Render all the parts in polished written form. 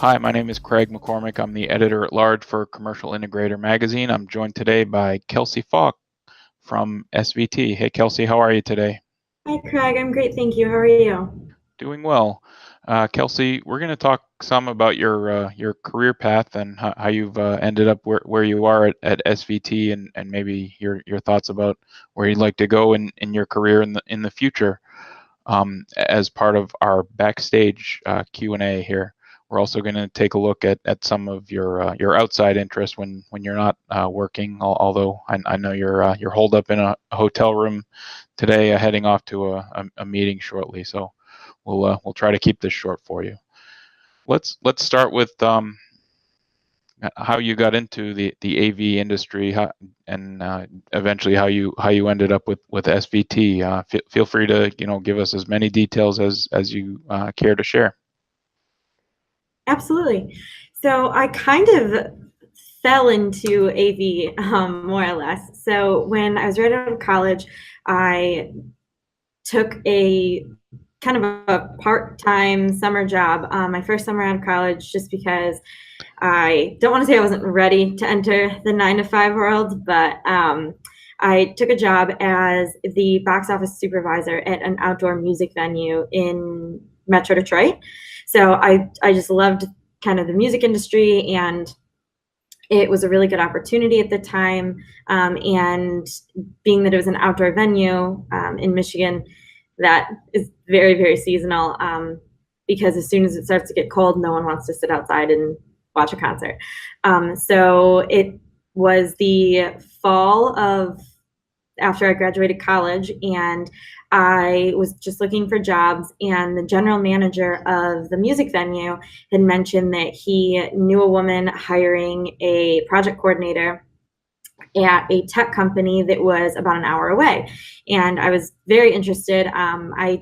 Hi, my name is Craig McCormick. I'm the editor-at-large for Commercial Integrator Magazine. I'm joined today by Kelsey Falk from SVT. Hey, Kelsey, how are you today? Hi, Craig. I'm great, thank you. How are you? Doing well. Kelsey, we're going to talk some about your career path and how you've ended up where you are at SVT, and maybe your thoughts about where you'd like to go in your career in the future. As part of our backstage Q&A here. We're also going to take a look at some of your outside interests when you're not working. Although I know you're holed up in a hotel room today, heading off to a meeting shortly. So we'll try to keep this short for you. Let's start with how you got into the AV industry, and eventually how you ended up with SVT. Feel free to give us as many details as you care to share. Absolutely. So I kind of fell into AV more or less. So when I was right out of college, I took a kind of a part-time summer job, my first summer out of college, just because I don't want to say I wasn't ready to enter the 9-to-5 world, but I took a job as the box office supervisor at an outdoor music venue in Metro Detroit. So I just loved kind of the music industry, and it was a really good opportunity at the time. And being that it was an outdoor venue in Michigan, that is very, very seasonal, because as soon as it starts to get cold, no one wants to sit outside and watch a concert. So it was the fall of after I graduated college, and I was just looking for jobs, and the general manager of the music venue had mentioned that he knew a woman hiring a project coordinator at a tech company that was about an hour away, and I was very interested. I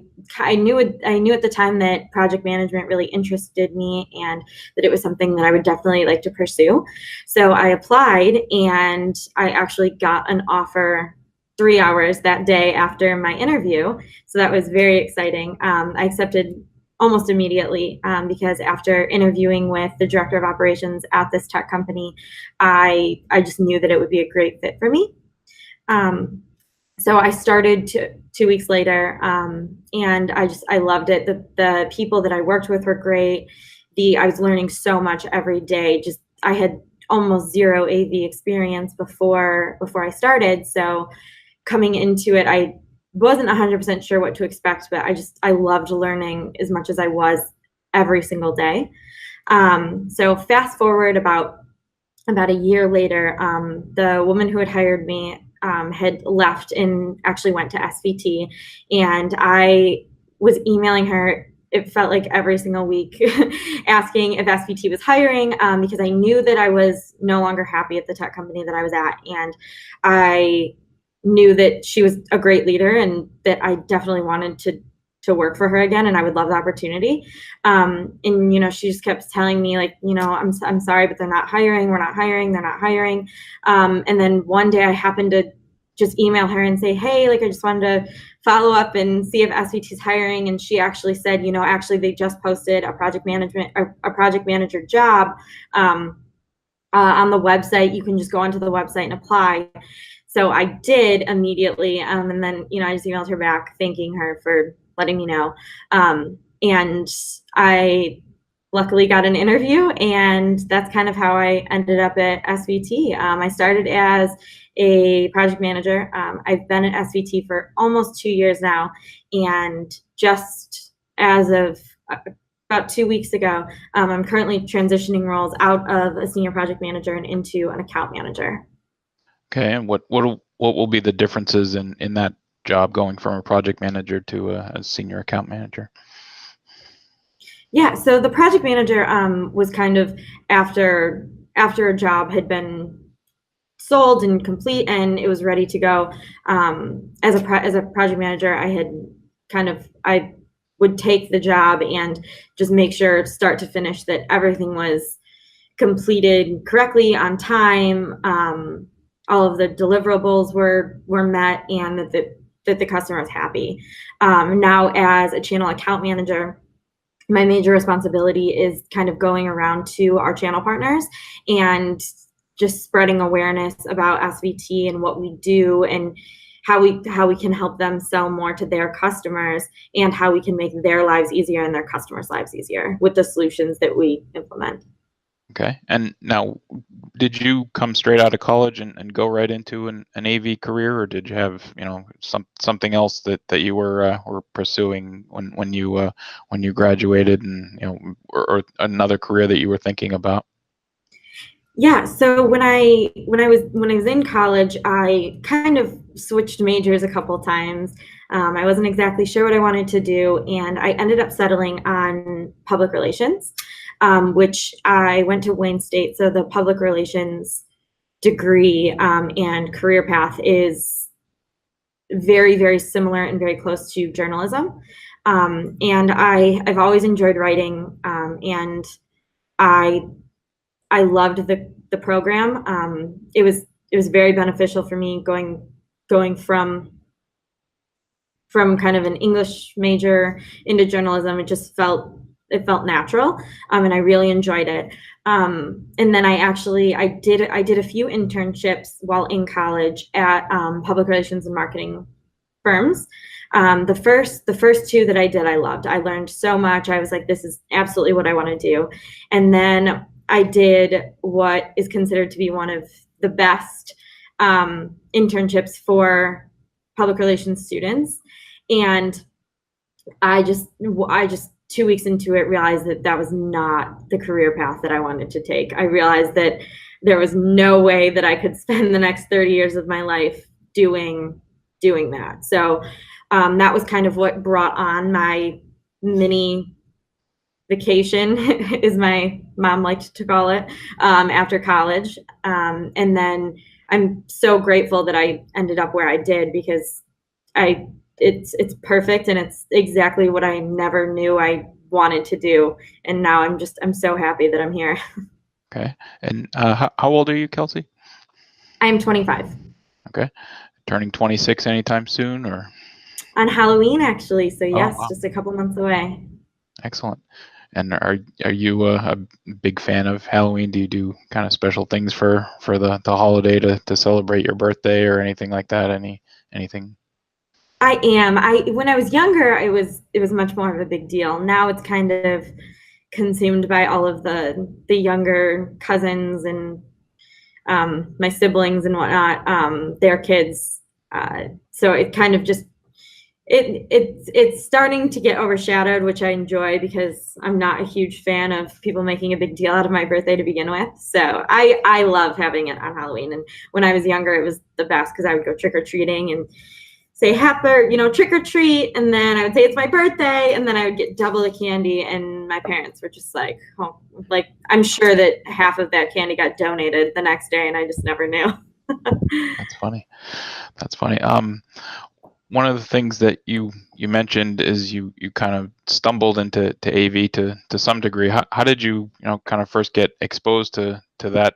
knew at the time that project management really interested me, and that it was something that I would definitely like to pursue. So I applied, and I actually got an offer 3 hours that day after my interview. So that was very exciting. I accepted almost immediately, because after interviewing with the director of operations at this tech company, I just knew that it would be a great fit for me. So I started 2 weeks later, and I loved it. The people that I worked with were great. I was learning so much every day. I had almost zero AV experience before I started. So coming into it, I wasn't 100% sure what to expect, but I loved learning as much as I was every single day. So fast forward about a year later, the woman who had hired me had left and actually went to SVT, and I was emailing her, it felt like every single week, asking if SVT was hiring, because I knew that I was no longer happy at the tech company that I was at, and I knew that she was a great leader and that I definitely wanted to work for her again, and I would love the opportunity. And she just kept telling me, like, I'm sorry, but they're not hiring. We're not hiring. They're not hiring. And then one day I happened to just email her and say, hey, like, I just wanted to follow up and see if SVT is hiring. And she actually said, actually they just posted a project manager job on the website. You can just go onto the website and apply. So I did immediately, and then I just emailed her back thanking her for letting me know. And I luckily got an interview, and that's kind of how I ended up at SVT. I started as a project manager. I've been at SVT for almost 2 years now, and just as of about 2 weeks ago, I'm currently transitioning roles out of a senior project manager and into an account manager. Okay, and what will be the differences in that job going from a project manager to a senior account manager? Yeah, so the project manager was kind of after a job had been sold and complete and it was ready to go. As a project manager, I would take the job and just make sure start to finish that everything was completed correctly on time. All of the deliverables were met, and that the customer was happy. Now, as a channel account manager, my major responsibility is kind of going around to our channel partners and just spreading awareness about SVT and what we do, and how we can help them sell more to their customers, and how we can make their lives easier and their customers' lives easier with the solutions that we implement. Okay. And now, did you come straight out of college and go right into an AV career, or did you have, something else that you were pursuing when you graduated, and or another career that you were thinking about? Yeah, so when I was in college, I kind of switched majors a couple times. I wasn't exactly sure what I wanted to do, and I ended up settling on public relations, which I went to Wayne State. So the public relations degree and career path is very, very similar and very close to journalism. And I've always enjoyed writing, and I I loved the program. It was very beneficial for me going from kind of an English major into journalism. It felt natural, and I really enjoyed it. And then I did a few internships while in college at public relations and marketing firms. The first two that I did, I loved. I learned so much. I was like, this is absolutely what I want to do. And then I did what is considered to be one of the best internships for public relations students. And I just 2 weeks into it realized that that was not the career path that I wanted to take. I realized that there was no way that I could spend the next 30 years of my life doing that. So that was kind of what brought on my mini vacation, as my mom liked to call it, after college. And then I'm so grateful that I ended up where I did, because it's perfect, and it's exactly what I never knew I wanted to do. And now I'm so happy that I'm here. Okay. And how old are you, Kelsey? I'm 25. Okay. Turning 26 anytime soon, or? On Halloween, actually. So Oh, yes, wow. just a couple months away. Excellent. And are you a big fan of Halloween? Do you do kind of special things for the holiday to celebrate your birthday or anything like that? Anything? I am. When I was younger, it was much more of a big deal. Now it's kind of consumed by all of the younger cousins and my siblings and whatnot, their kids. So it kind of just it's starting to get overshadowed, which I enjoy, because I'm not a huge fan of people making a big deal out of my birthday to begin with. So I love having it on Halloween. And when I was younger, it was the best, because I would go trick or treating and say happy, trick or treat, and then I would say it's my birthday, and then I would get double the candy, and my parents were just like, oh, like, I'm sure that half of that candy got donated the next day, and I just never knew. That's funny. That's funny. One of the things that you mentioned is you kind of stumbled into AV to some degree. How did you kind of first get exposed to that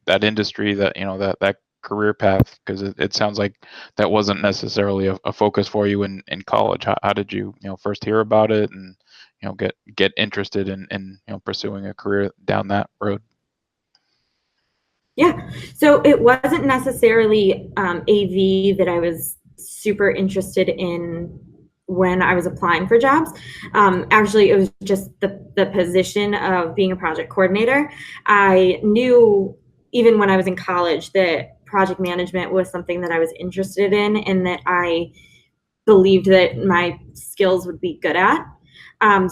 that industry, that career path? Because it sounds like that wasn't necessarily a focus for you in college. How did you first hear about it, and get interested in pursuing a career down that road? Yeah, so it wasn't necessarily AV that I was super interested in when I was applying for jobs. Actually, it was just the position of being a project coordinator. I knew, even when I was in college, that project management was something that I was interested in, and that I believed that my skills would be good at.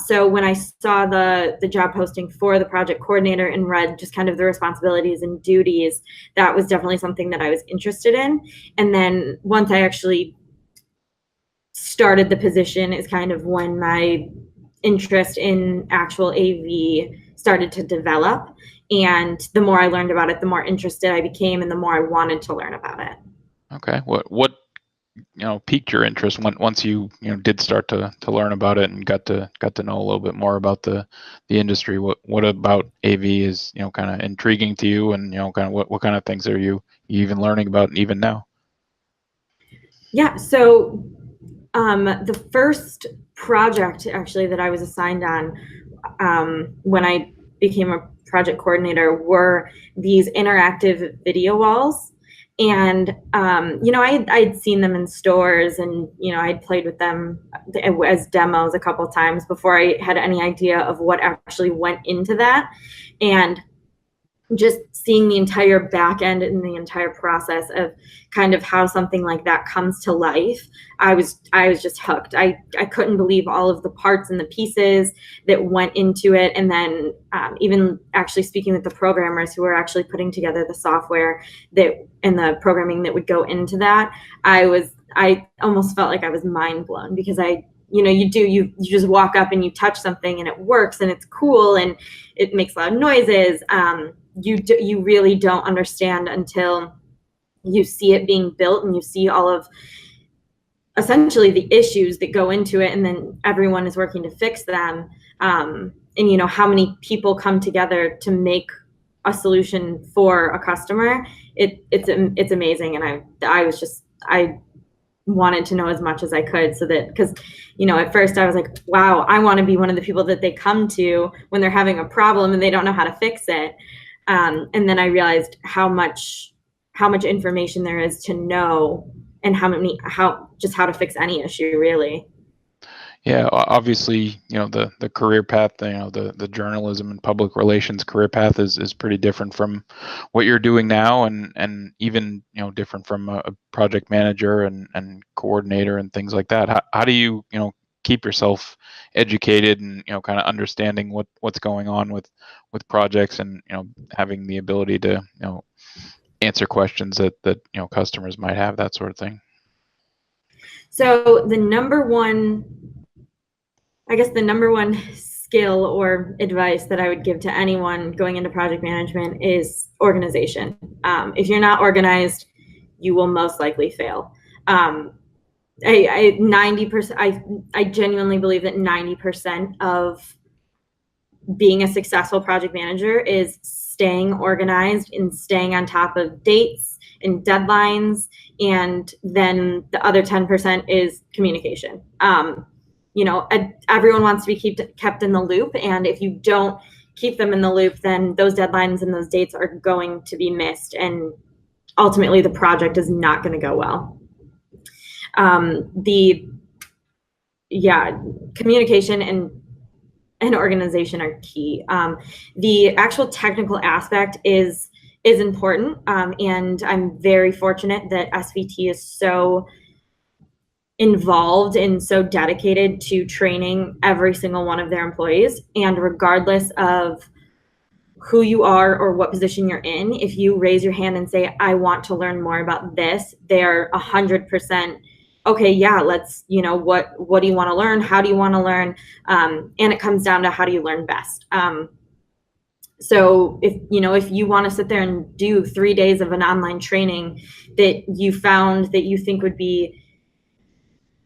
So when I saw the job posting for the project coordinator and read just kind of the responsibilities and duties, that was definitely something that I was interested in. And then once I actually started the position is kind of when my interest in actual AV started to develop. And the more I learned about it, the more interested I became, and the more I wanted to learn about it. Okay. What piqued your interest once you did start to learn about it and got to know a little bit more about the industry? What about AV is kind of intriguing to you, and kind of what kind of things are you even learning about even now? Yeah, so The first project actually that I was assigned on when I became a project coordinator were these interactive video walls. And, I'd seen them in stores, and, I'd played with them as demos a couple of times before I had any idea of what actually went into that. And just seeing the entire back end and the entire process of kind of how something like that comes to life, I was just hooked. I couldn't believe all of the parts and the pieces that went into it. And then even actually speaking with the programmers who were actually putting together the software that and the programming that would go into that, I almost felt like I was mind blown, because you just walk up and you touch something and it works and it's cool and it makes loud noises. You really don't understand until you see it being built and you see all of essentially the issues that go into it, and then everyone is working to fix them. And how many people come together to make a solution for a customer. It's amazing. And I wanted to know as much as I could, so that, because at first I was like, wow, I want to be one of the people that they come to when they're having a problem and they don't know how to fix it. And then I realized how much information there is to know, and how to fix any issue, really. Yeah, obviously, the career path, the journalism and public relations career path is pretty different from what you're doing now, and even, different from a project manager and coordinator and things like that. How do you, keep yourself educated and, kind of understanding what's going on with projects, and, having the ability to, answer questions that customers might have, that sort of thing? So the number one skill or advice that I would give to anyone going into project management is organization. If you're not organized, you will most likely fail. I genuinely believe that 90% of being a successful project manager is staying organized and staying on top of dates and deadlines. And then the other 10% is communication. Everyone wants to be kept in the loop. And if you don't keep them in the loop, then those deadlines and those dates are going to be missed. And ultimately the project is not going to go well. Communication and organization are key. The actual technical aspect is important. And I'm very fortunate that SVT is so involved and so dedicated to training every single one of their employees. And regardless of who you are or what position you're in, if you raise your hand and say, I want to learn more about this, they're 100% okay, yeah, let's, what do you want to learn? How do you want to learn? And it comes down to, how do you learn best? So if you want to sit there and do 3 days of an online training that you found that you think would be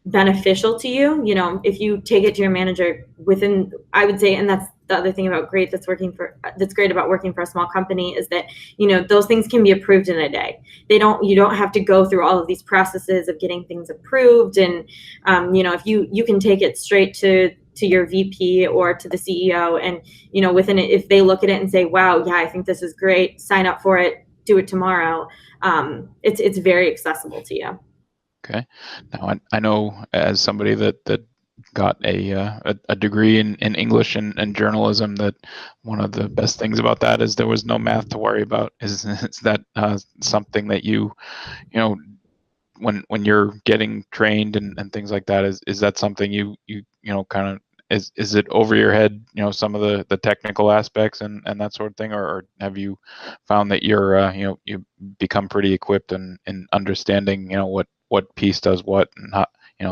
beneficial to you, if you take it to your manager within, I would say, and that's the other thing that's great about working for a small company, is that, those things can be approved in a day. You don't have to go through all of these processes of getting things approved. And, if you can take it straight to your VP or to the CEO, and, within it, if they look at it and say, wow, yeah, I think this is great, sign up for it, do it tomorrow. It's very accessible to you. Okay. Now, I know, as somebody that got a degree in English and journalism, that one of the best things about that is there was no math to worry about. Is that something that when you're getting trained and things like that, is that something you kind of, is it over your head, some of the technical aspects and that sort of thing, or have you found that you're you become pretty equipped in understanding what piece does what, and how,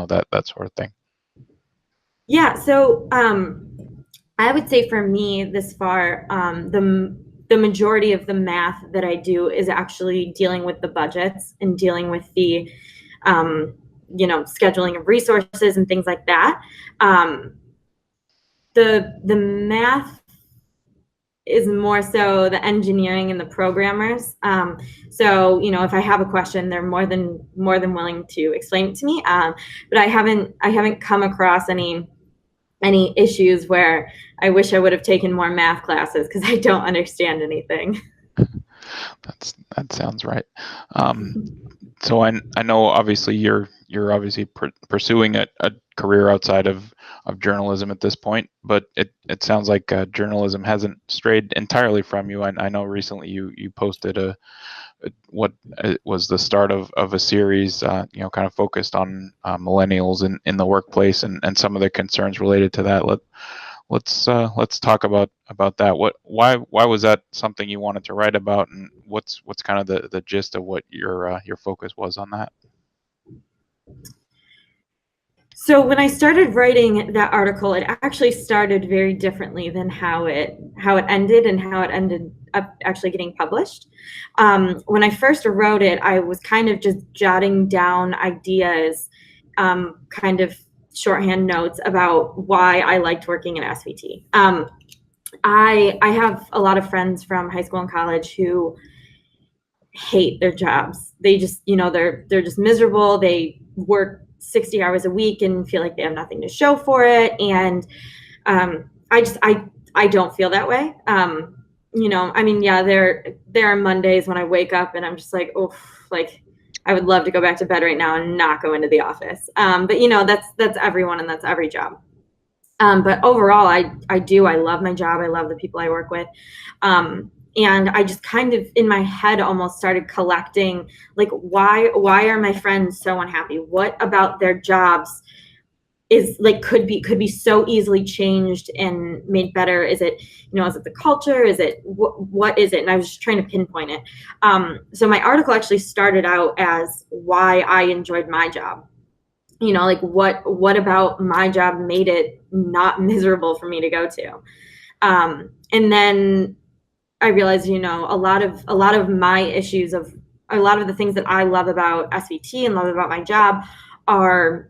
that sort of thing? Yeah, so I would say for me this far, the majority of the math that I do is actually dealing with the budgets and dealing with the scheduling of resources and things like that. The math is more so the engineering and the programmers. So, you know, if I have a question, they're more than willing to explain it to me. But I haven't come across any issues where I wish I would have taken more math classes because I don't understand anything. That sounds right. So I know obviously you're obviously pursuing a career outside of journalism at this point, but it sounds like journalism hasn't strayed entirely from you. I know recently you posted what was the start of a series, you know, kind of focused on millennials in the workplace and some of the concerns related to that. Let's talk about that. Why was that something you wanted to write about, and what's kind of the gist of what your focus was on that? So when I started writing that article, it actually started very differently than how it ended and how it ended up actually getting published. When I first wrote it, I was kind of just jotting down ideas, kind of shorthand notes about why I liked working at SVT. I have a lot of friends from high school and college who hate their jobs. They just, you know, they're just miserable. They work 60 hours a week and feel like they have nothing to show for it. And I don't feel that way. You know, I mean, yeah, there are Mondays when I wake up and I'm just like, oh, like I would love to go back to bed right now and not go into the office. But you know, that's everyone and that's every job. But overall, I love my job. I love the people I work with. And I just kind of in my head almost started collecting, like, why are my friends so unhappy? What about their jobs is like could be so easily changed and made better? Is it, you know, is it the culture? Is it what is it? And I was just trying to pinpoint it. So my article actually started out as why I enjoyed my job. You know, like what about my job made it not miserable for me to go to? And then I realized, you know, a lot of my issues of a lot of the things that I love about SVT and love about my job are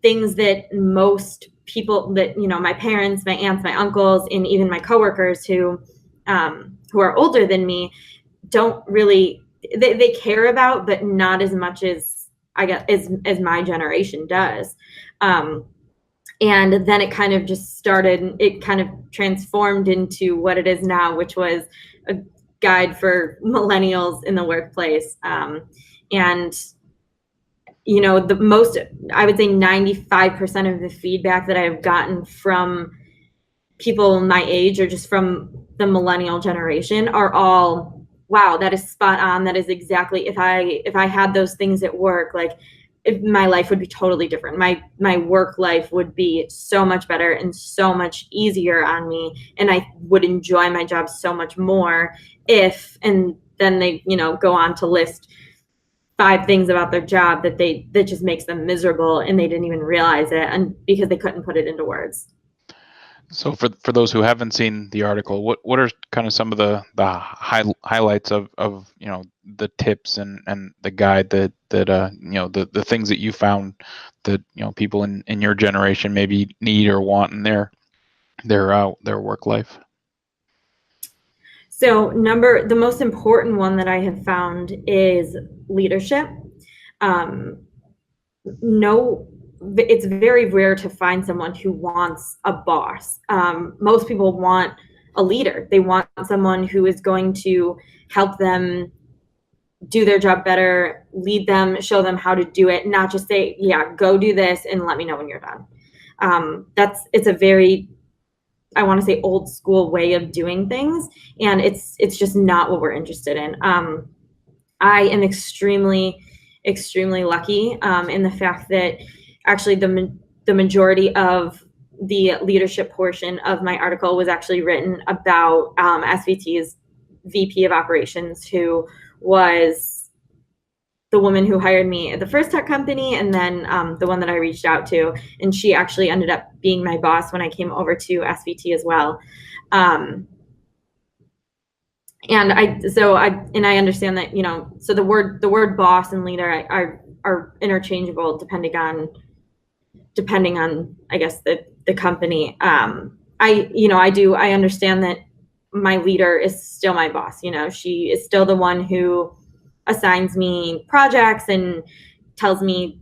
things that most people that, you know, my parents, my aunts, my uncles, and even my coworkers who are older than me don't really, they care about, but not as much as I guess as my generation does. And then it kind of just started, it kind of transformed into what it is now, which was a guide for millennials in the workplace. And, you know, the most, I would say 95% of the feedback that I've gotten from people my age or just from the millennial generation are all, wow, that is spot on. That is exactly, if I had those things at work, like, if my life would be totally different. My work life would be so much better and so much easier on me, and I would enjoy my job so much more if, and then they, you know, go on to list 5 things about their job that just makes them miserable and they didn't even realize it, and because they couldn't put it into words. So for those who haven't seen the article, what are kind of some of the highlights of you know, the tips and the guide that you know, the things that you found that, you know, people in your generation maybe need or want in their work life? So the most important one that I have found is leadership. No, it's very rare to find someone who wants a boss. Most people want a leader. They want someone who is going to help them do their job better, lead them, show them how to do it, not just say, yeah, go do this and let me know when you're done. It's a very, I want to say, old school way of doing things, and it's just not what we're interested in. I am extremely lucky in the fact that actually the majority of the leadership portion of my article was actually written about SVT's VP of operations, who was the woman who hired me at the first tech company, and then the one that I reached out to, and she actually ended up being my boss when I came over to SVT as well. And I understand that, you know, so the word boss and leader are interchangeable depending on I guess the company. I understand that my leader is still my boss. You know, she is still the one who assigns me projects and tells me,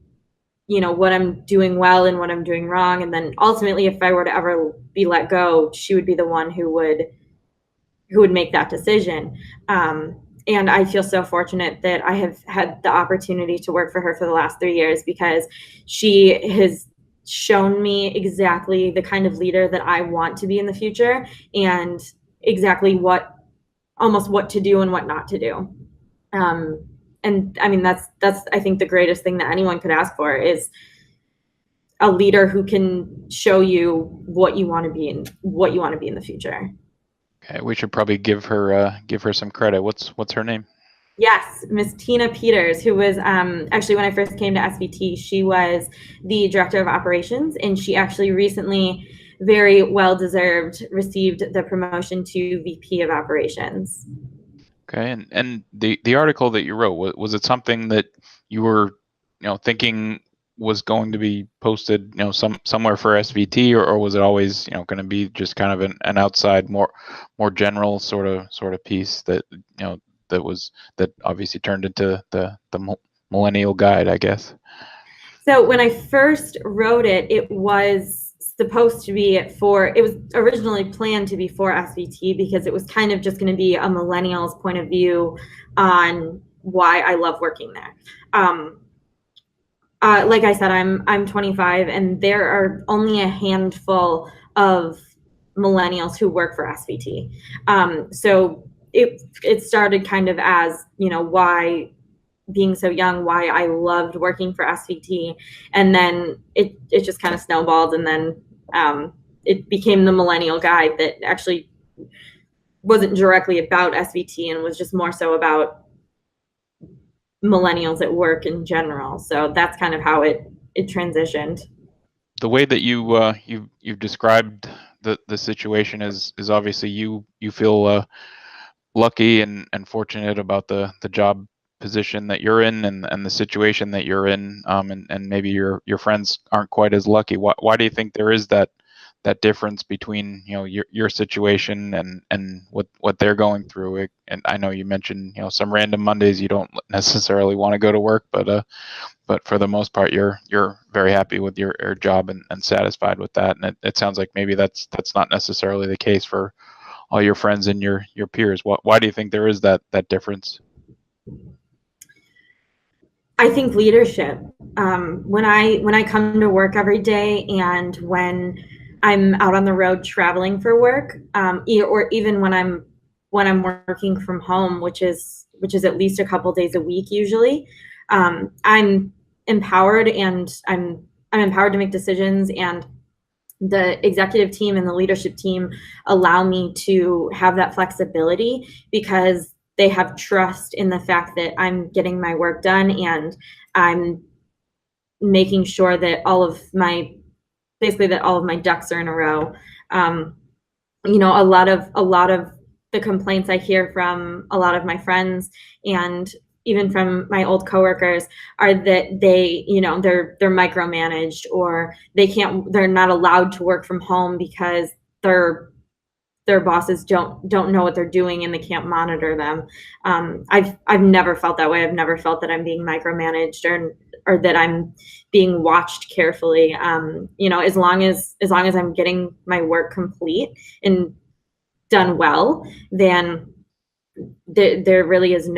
you know, what I'm doing well and what I'm doing wrong. And then ultimately, if I were to ever be let go, she would be the one who would make that decision. And I feel so fortunate that I have had the opportunity to work for her for the last 3 years, because she has shown me exactly the kind of leader that I want to be in the future, and exactly almost what to do and what not to do. And I mean, that's I think the greatest thing that anyone could ask for is a leader who can show you what you want to be and what you want to be in the future. Okay, we should probably give her some credit. What's her name? Yes, Miss Tina Peters, who was actually, when I first came to SVT, she was the director of operations, and she actually recently, very well deserved, received the promotion to VP of operations. Okay, and the article that you wrote, was it something that you were, thinking was going to be posted, somewhere for SVT, or was it always, going to be just kind of an outside, more general sort of piece that, that obviously turned into the millennial guide, I guess? So when I first wrote it, it was supposed to be it was originally planned to be for SVT, because it was kind of just going to be a millennials point of view on why I love working there. Like I said, I'm 25, and there are only a handful of millennials who work for SVT. So it started kind of as, you know, why, being so young, why I loved working for SVT, and then it just kind of snowballed, and then it became the Millennial Guide, that actually wasn't directly about SVT and was just more so about millennials at work in general. So that's kind of how it transitioned. The way that you've described the situation is obviously you feel lucky and fortunate about the job position that you're in, and the situation that you're in, and maybe your friends aren't quite as lucky. Why do you think there is that difference between, your situation and what they're going through? And I know you mentioned, some random Mondays you don't necessarily want to go to work, but for the most part you're very happy with your job and satisfied with that. And it sounds like maybe that's not necessarily the case for all your friends and your peers. Why do you think there is that difference? I think leadership. When I come to work every day, and when I'm out on the road traveling for work, or even when I'm working from home, which is at least a couple days a week usually, I'm empowered, and I'm empowered to make decisions, and the executive team and the leadership team allow me to have that flexibility, because they have trust in the fact that I'm getting my work done, and I'm making sure that all of my ducks are in a row. A lot of the complaints I hear from a lot of my friends, and even from my old coworkers, are that they're micromanaged, or they're not allowed to work from home because their bosses don't know what they're doing, and they can't monitor them. I've never felt that way. I've never felt that I'm being micromanaged, or that I'm being watched carefully. As long as I'm getting my work complete and done well, then there really is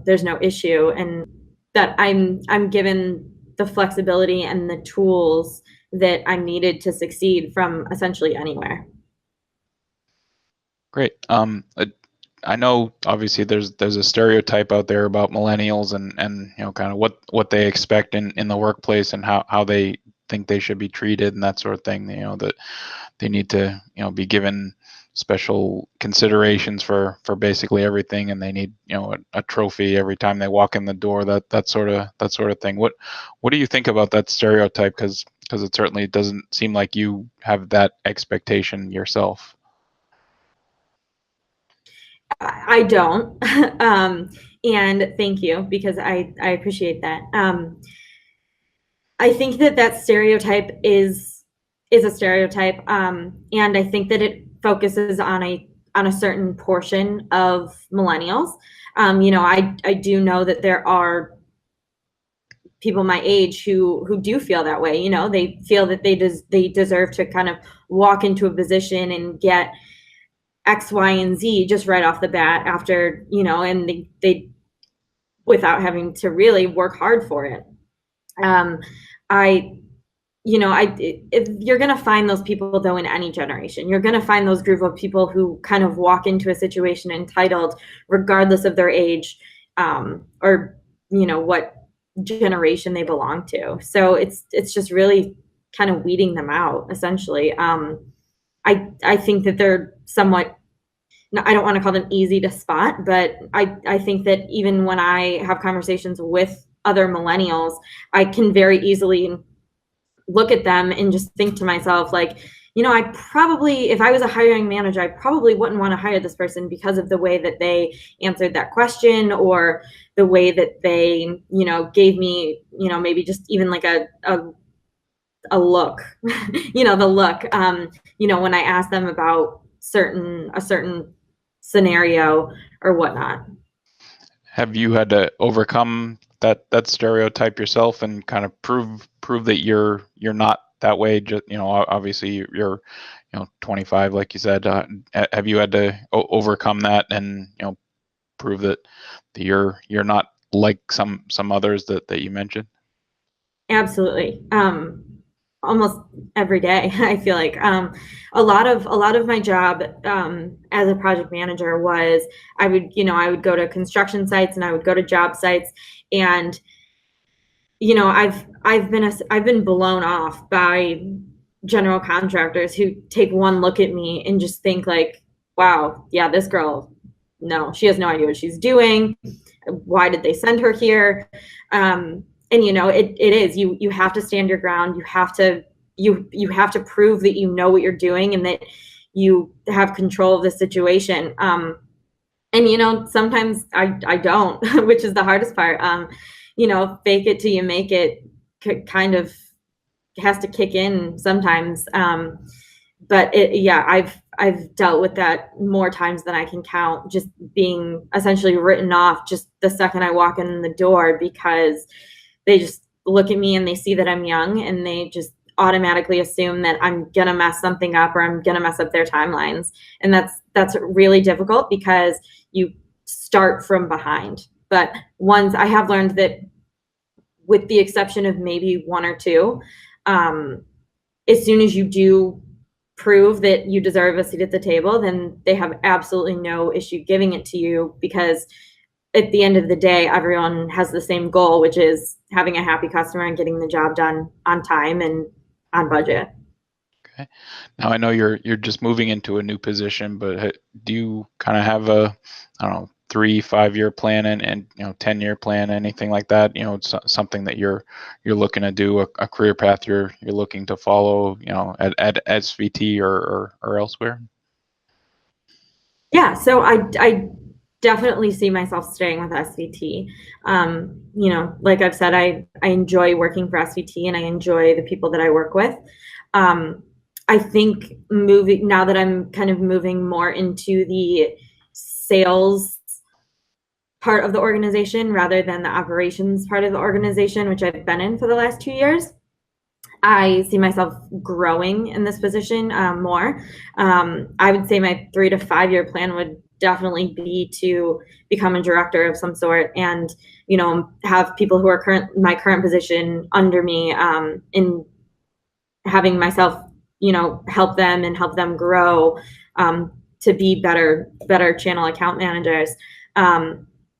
there's no issue, and that I'm given the flexibility and the tools that I'm needed to succeed from essentially anywhere. Great. I know obviously there's a stereotype out there about millennials, and kind of what they expect in the workplace, and how they think they should be treated, and that sort of thing. That they need to be given special considerations for basically everything, and they need a trophy every time they walk in the door, that sort of thing. What do you think about that stereotype? Because it certainly doesn't seem like you have that expectation yourself. I don't. And thank you, because I appreciate that. I think that stereotype is a stereotype, and I think that it focuses on on a certain portion of millennials. I do know that there are people my age who do feel that way. They feel that they deserve to kind of walk into a position and get X, Y, and Z just right off the bat after, and they without having to really work hard for it. I if you're going to find those people though in any generation, you're going to find those group of people who kind of walk into a situation entitled regardless of their age, or what generation they belong to. So it's just really kind of weeding them out essentially. I think that they're somewhat, I don't want to call them easy to spot, but I think that even when I have conversations with other millennials, I can very easily look at them and just think to myself, like, I probably, if I was a hiring manager, I probably wouldn't want to hire this person because of the way that they answered that question, or the way that they, gave me, maybe just even like a look, the look, when I asked them about a certain scenario or whatnot. Have you had to overcome that stereotype yourself and kind of prove that you're not that way? Just, obviously you're 25, like you said. Have you had to overcome that and prove that you're not like some others that you mentioned? Absolutely. Almost every day, I feel like. A lot of my job as a project manager was I would go to construction sites and I would go to job sites, and I've been blown off by general contractors who take one look at me and just think like, wow, yeah, this girl, no, she has no idea what she's doing. Why did they send her here? And it is, you have to stand your ground. You have to prove that you know what you're doing and that you have control of the situation. And sometimes I don't, which is the hardest part. Fake it till you make it kind of has to kick in sometimes. But I've dealt with that more times than I can count, just being essentially written off just the second I walk in the door, because they just look at me and they see that I'm young and they just automatically assume that I'm gonna mess something up or I'm gonna mess up their timelines. And that's really difficult because you start from behind. But once I have learned that, with the exception of maybe one or two, as soon as you do prove that you deserve a seat at the table, then they have absolutely no issue giving it to you, because at the end of the day, everyone has the same goal, which is having a happy customer and getting the job done on time and on budget. Okay. Now I know you're just moving into a new position, but do you kind of have a, I don't know, 3-5 year plan and 10-year plan, anything like that? It's something that you're looking to do, a career path you're looking to follow, at SVT or elsewhere? Yeah, so I definitely see myself staying with SVT. Like I've said, I enjoy working for SVT and I enjoy the people that I work with. I think now that I'm kind of moving more into the sales part of the organization rather than the operations part of the organization, which I've been in for the last 2 years, I see myself growing in this position more. I would say my 3 to 5 year plan would definitely be to become a director of some sort, and have people who are my current position under me, in having myself help them and help them grow, to be better channel account managers.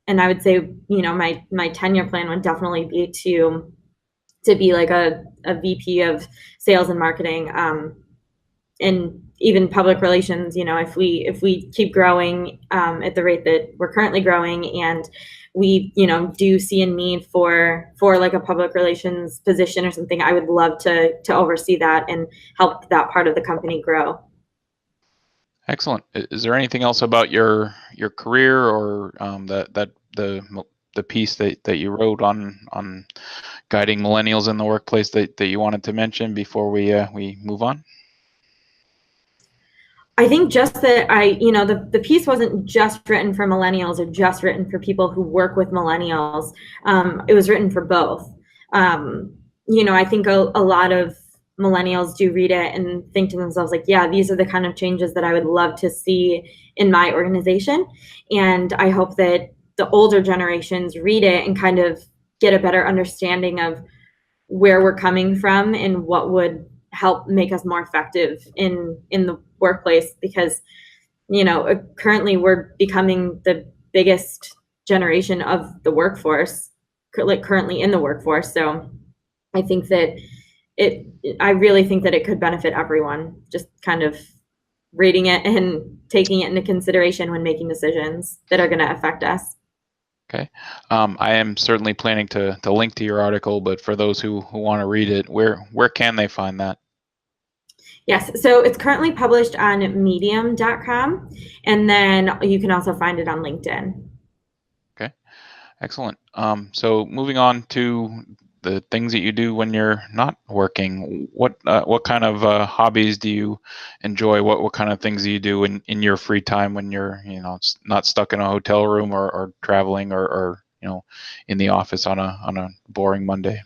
And I would say my 10-year plan would definitely be to be like a VP of sales and marketing, and even public relations. If we keep growing at the rate that we're currently growing, and we do see a need for like a public relations position or something, I would love to oversee that and help that part of the company grow. Excellent. Is there anything else about your career, or the piece that you wrote on guiding millennials in the workplace that you wanted to mention before we move on? I think just that the piece wasn't just written for millennials or just written for people who work with millennials. It was written for both. I think a lot of millennials do read it and think to themselves, like, yeah, these are the kind of changes that I would love to see in my organization. And I hope that the older generations read it and kind of get a better understanding of where we're coming from and what would help make us more effective in the workplace, because currently we're becoming the biggest generation of the workforce, like currently in the workforce. So I think that it I really think that it could benefit everyone, just kind of reading it and taking it into consideration when making decisions that are going to affect us. Okay. I am certainly planning to link to your article, but for those who want to read it, where can they find that? Yes, so it's currently published on medium.com, and then you can also find it on LinkedIn. Okay. Excellent. So moving on to the things that you do when you're not working, what kind of hobbies do you enjoy? What kind of things do you do in your free time when you're not stuck in a hotel room or traveling or in the office on a boring Monday?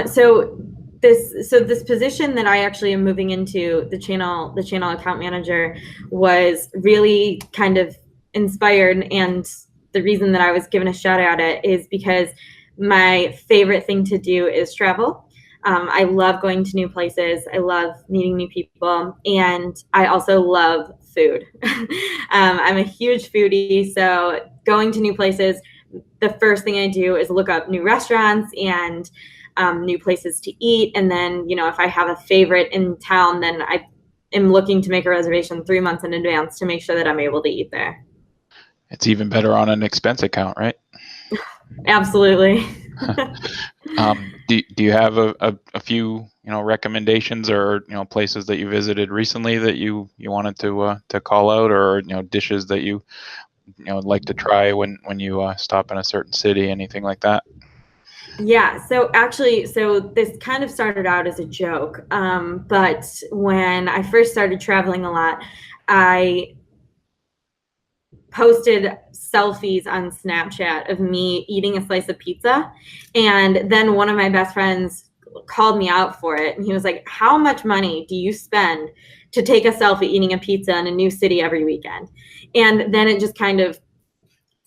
So this position that I actually am moving into, the channel account manager, was really kind of inspired, and the reason that I was given a shot at it is because my favorite thing to do is travel. I love going to new places. I love meeting new people, and I also love food. I'm a huge foodie, so going to new places, the first thing I do is look up new restaurants and new places to eat. And then, if I have a favorite in town, then I am looking to make a reservation 3 months in advance to make sure that I'm able to eat there. It's even better on an expense account, right? Absolutely. Do you have a few recommendations or places that you visited recently that you wanted to call out, or dishes that you like to try when you stop in a certain city, anything like that? Yeah, so actually, this kind of started out as a joke, but when I first started traveling a lot, I posted selfies on Snapchat of me eating a slice of pizza. And then one of my best friends called me out for it. And he was like, how much money do you spend to take a selfie eating a pizza in a new city every weekend? And then it just kind of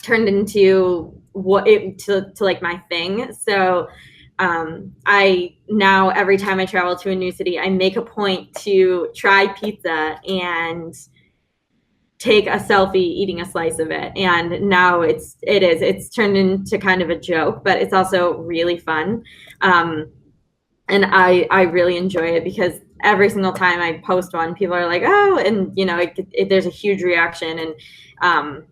turned into to like my thing. So I now, every time I travel to a new city, I make a point to try pizza and take a selfie eating a slice of it. And now it's turned into kind of a joke, but it's also really fun. And I really enjoy it because every single time I post one, people are like, oh, and there's a huge reaction. And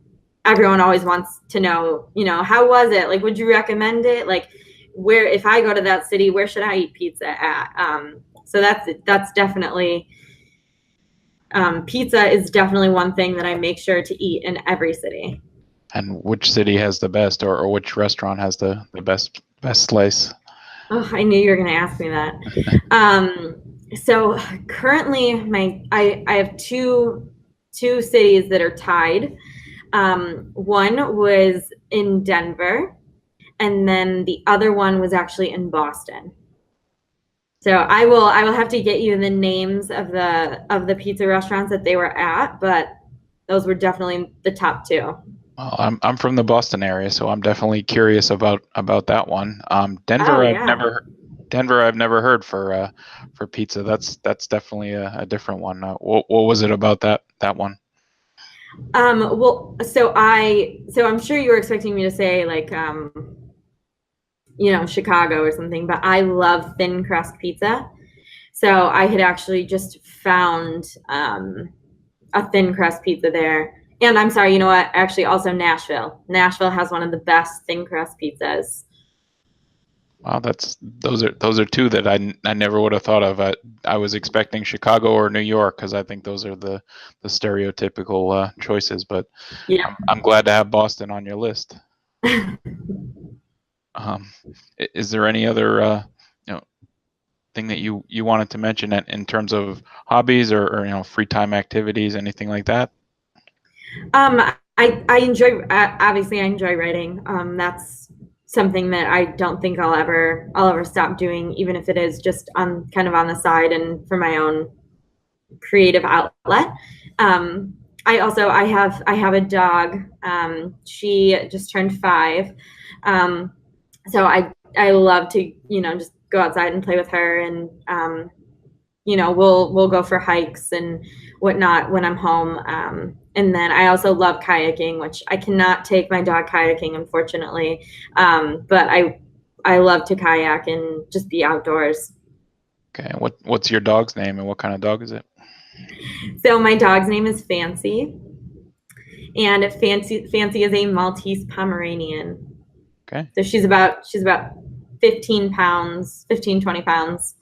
everyone always wants to know, how was it? Like, would you recommend it? Like, where, if I go to that city, where should I eat pizza at? So that's definitely, pizza is definitely one thing that I make sure to eat in every city. And which city has the best, or which restaurant has the best slice? Oh, I knew you were going to ask me that. So currently, I have two cities that are tied. One was in Denver, and then the other one was actually in Boston. So I will have to get you the names of the pizza restaurants that they were at, but those were definitely the top two. Well, I'm from the Boston area, so I'm definitely curious about that one. Oh yeah. Denver I've never heard for pizza. That's definitely a different one. What was it about that one? Well, so I'm sure you were expecting me to say like Chicago or something, but I love thin crust pizza. So I had actually just found a thin crust pizza there. And I'm sorry, you know what? Actually, also Nashville. Nashville has one of the best thin crust pizzas. Wow, those are two that I never would have thought of. I was expecting Chicago or New York because I think those are the stereotypical choices. But Yeah. I'm glad to have Boston on your list. Is there any other thing that you wanted to mention in terms of hobbies or free time activities, anything like that? I enjoy, obviously I enjoy writing. That's something that I don't think I'll ever stop doing, even if it is just on kind of on the side and for my own creative outlet. I have a dog. She just turned 5. So I love to, just go outside and play with her, and we'll go for hikes and whatnot when I'm home. And then I also love kayaking, which I cannot take my dog kayaking, unfortunately. But I love to kayak and just be outdoors. Okay. What's your dog's name and what kind of dog is it? So my dog's name is Fancy, and Fancy is a Maltese Pomeranian. Okay. So she's about 15 pounds, 15, 20 pounds.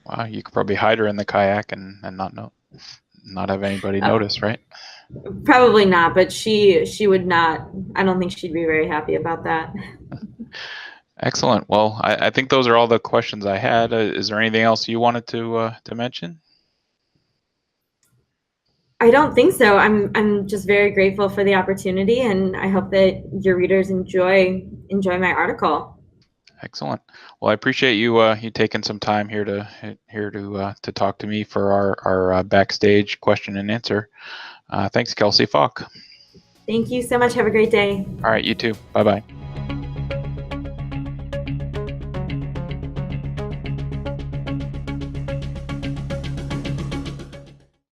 Wow, you could probably hide her in the kayak and not have anybody notice, right? Probably not, but she would not. I don't think she'd be very happy about that. Excellent. Well, I think those are all the questions I had. Is there anything else you wanted to mention? I don't think so. I'm just very grateful for the opportunity, and I hope that your readers enjoy my article. Excellent. Well, I appreciate you taking some time here to talk to me for our backstage question and answer. Thanks, Kelsey Falk. Thank you so much. Have a great day. All right, you too. Bye-bye.